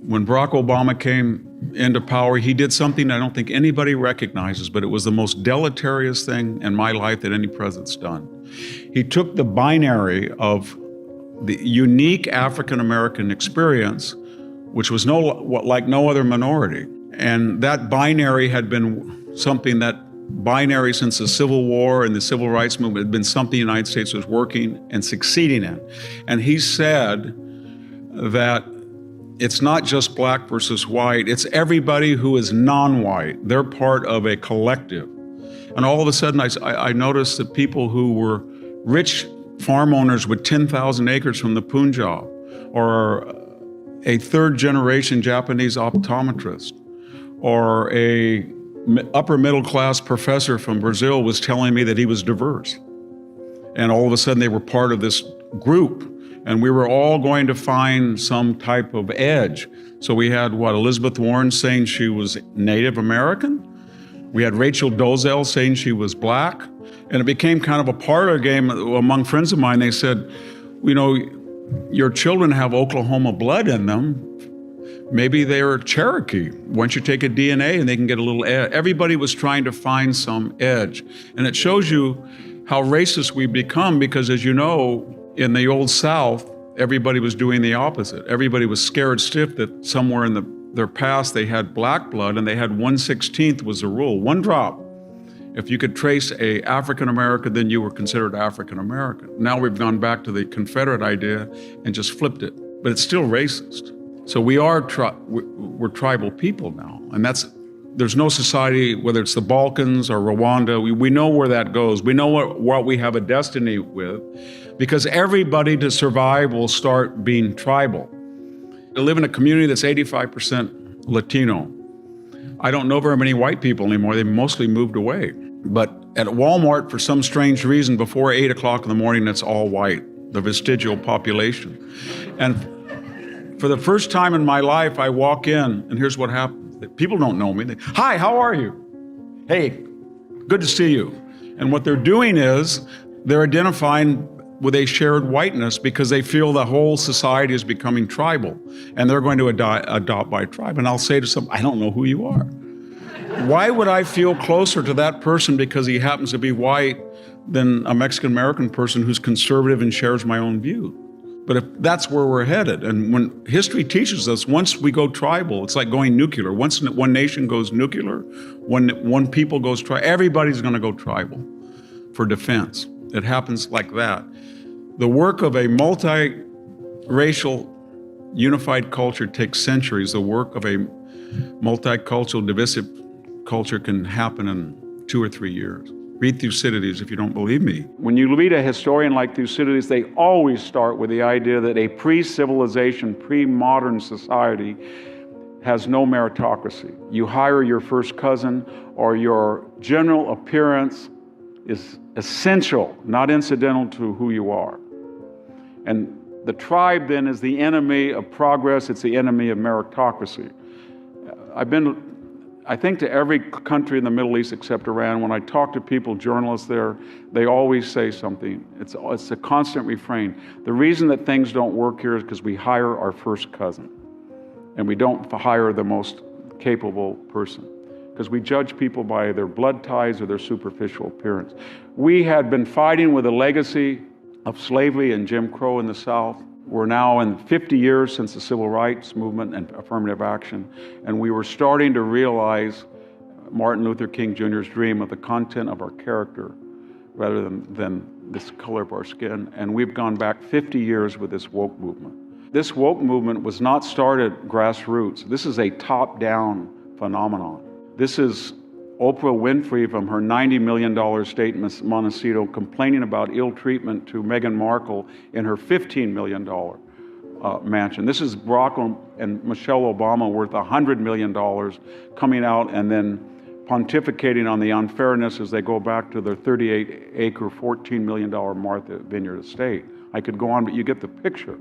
When Barack Obama came into power, he did something I don't think anybody recognizes, but it was the most deleterious thing in my life that any president's done. He took the binary of the unique African-American experience, which was like no other minority. And that binary had been something that binary since the Civil War and the Civil Rights Movement had been something the United States was working and succeeding in. And he said that it's not just black versus white, it's everybody who is non-white. They're part of a collective. And all of a sudden I noticed that people who were rich farm owners with 10,000 acres from the Punjab, or a third generation Japanese optometrist, or a upper middle class professor from Brazil was telling me that he was diverse. And all of a sudden they were part of this group. And we were all going to find some type of edge. So we had, Elizabeth Warren saying she was Native American. We had Rachel Dolezal saying she was black. And it became kind of a parlor game among friends of mine. They said, your children have Oklahoma blood in them. Maybe they're Cherokee. Why don't you take a DNA and they can get a little edge? Everybody was trying to find some edge. And it shows you how racist we've become because, as you know, in the old South, everybody was doing the opposite. Everybody was scared stiff that somewhere in their past they had black blood, and they had 1/16 was the rule, one drop. If you could trace a African American, then you were considered African American. Now we've gone back to the Confederate idea and just flipped it, but it's still racist. So we're tribal people now, and there's no society, whether it's the Balkans or Rwanda, we know where that goes. We know what we have a destiny with, because everybody to survive will start being tribal. I live in a community that's 85% Latino. I don't know very many white people anymore. They've mostly moved away. But at Walmart, for some strange reason, before 8 o'clock in the morning, it's all white, the vestigial population. And for the first time in my life, I walk in, and here's what happens. People don't know me. Hi, how are you? Hey, good to see you. And what they're doing is they're identifying with a shared whiteness because they feel the whole society is becoming tribal, and they're going to adopt by tribe. And I'll say to some, I don't know who you are. Why would I feel closer to that person because he happens to be white than a Mexican-American person who's conservative and shares my own view? But if that's where we're headed, and when history teaches us, once we go tribal, it's like going nuclear. Once one nation goes nuclear, when one people goes tribal, everybody's going to go tribal for defense. It happens like that. The work of a multiracial, unified culture takes centuries. The work of a multicultural, divisive culture can happen in 2 or 3 years. Read Thucydides if you don't believe me. When you read a historian like Thucydides, they always start with the idea that a pre-civilization, pre-modern society has no meritocracy. You hire your first cousin, or your general appearance is essential, not incidental to who you are. And the tribe then is the enemy of progress. It's the enemy of meritocracy. I think to every country in the Middle East except Iran, when I talk to people, journalists there, they always say something. It's a constant refrain. The reason that things don't work here is because we hire our first cousin, and we don't hire the most capable person, because we judge people by their blood ties or their superficial appearance. We had been fighting with a legacy of slavery and Jim Crow in the South. We're now in 50 years since the Civil Rights Movement and affirmative action, and we were starting to realize Martin Luther King Jr.'s dream of the content of our character rather than this color of our skin. And we've gone back 50 years with this woke movement. This woke movement was not started grassroots. This is a top-down phenomenon. This is Oprah Winfrey from her $90 million estate in Montecito complaining about ill treatment to Meghan Markle in her $15 million mansion. This is Barack and Michelle Obama worth $100 million coming out and then pontificating on the unfairness as they go back to their 38-acre, $14 million Martha Vineyard estate. I could go on, but you get the picture.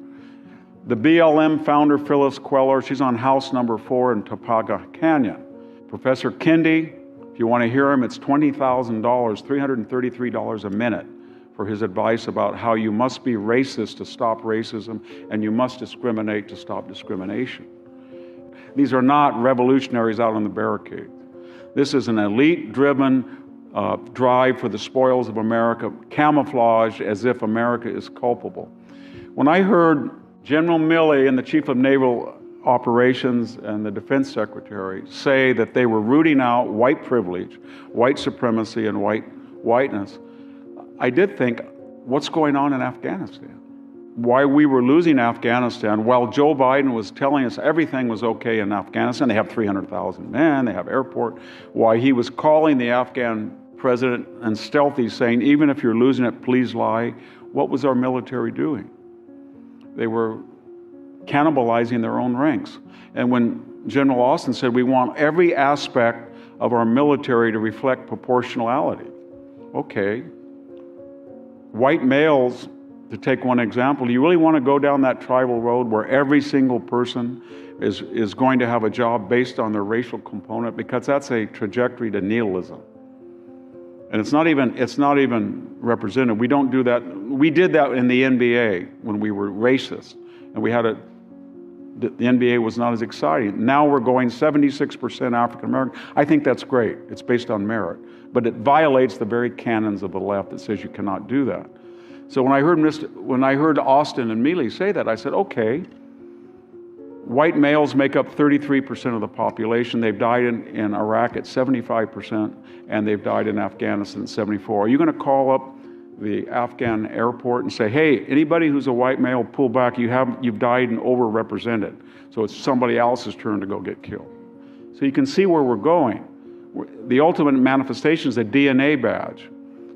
The BLM founder, Phyllis Queller, she's on house number 4 in Topanga Canyon. Professor Kendi, if you want to hear him, it's $20,000, $333 a minute for his advice about how you must be racist to stop racism and you must discriminate to stop discrimination. These are not revolutionaries out on the barricades. This is an elite-driven drive for the spoils of America, camouflaged as if America is culpable. When I heard General Milley and the Chief of Naval Operations and the Defense Secretary say that they were rooting out white privilege, white supremacy, and whiteness, I did think, what's going on in Afghanistan? Why we were losing Afghanistan while Joe Biden was telling us everything was okay in Afghanistan. They have 300,000 men, they have airport. Why he was calling the Afghan president and stealthy saying, even if you're losing it, please lie. What was our military doing? They were cannibalizing their own ranks. And when General Austin said, we want every aspect of our military to reflect proportionality. Okay. White males, to take one example, do you really want to go down that tribal road where every single person is going to have a job based on their racial component? Because that's a trajectory to nihilism. And it's not even represented. We don't do that. We did that in the NBA when we were racist. And the NBA was not as exciting. Now we're going 76% African American. I think that's great. It's based on merit. But it violates the very canons of the left that says you cannot do that. So when I heard Austin and Milley say that, I said, okay, white males make up 33% of the population. They've died in Iraq at 75%, and they've died in Afghanistan at 74%. Are you going to call up the Afghan airport and say, hey, anybody who's a white male, pull back, you've died and overrepresented. So it's somebody else's turn to go get killed. So you can see where we're going. The ultimate manifestation is a DNA badge.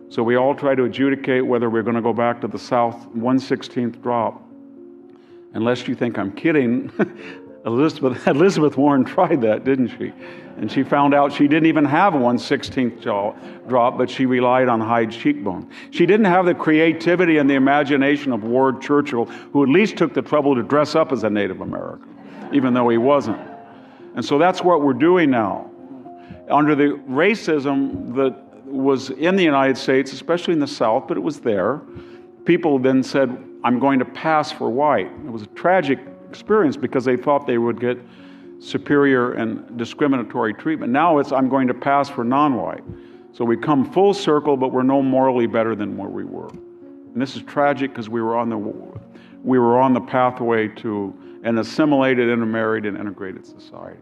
So we all try to adjudicate whether we're going to go back to the South 1/16th drop. Unless you think I'm kidding, Elizabeth Warren tried that, didn't she? And she found out she didn't even have a 1/16th drop, but she relied on high cheekbone. She didn't have the creativity and the imagination of Ward Churchill, who at least took the trouble to dress up as a Native American, even though he wasn't. And so that's what we're doing now. Under the racism that was in the United States, especially in the South, but it was there, people then said, I'm going to pass for white. It was a tragic experience because they thought they would get superior and discriminatory treatment. Now it's, I'm going to pass for non-white. So we come full circle, but we're no morally better than where we were. And this is tragic because we were on the pathway to an assimilated, intermarried, and integrated society.